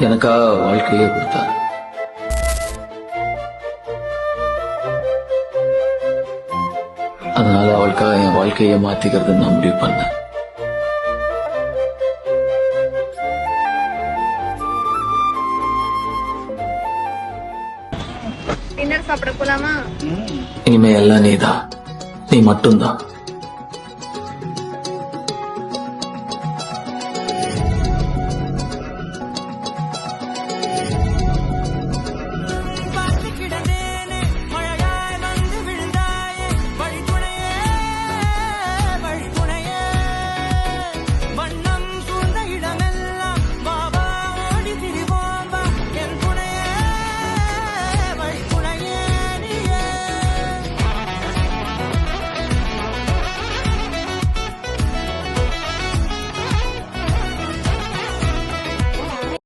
எனக்கா வாழ்க்கையே கொடுத்தா. அதனால அவளுக்காக என் வாழ்க்கையை மாத்திக்கிறது நான் முடிவு பண்ணேன். டின்னர் சாப்பிட போலாமா? இனிமே எல்லாம் நீதான், நீ மட்டும்தான்.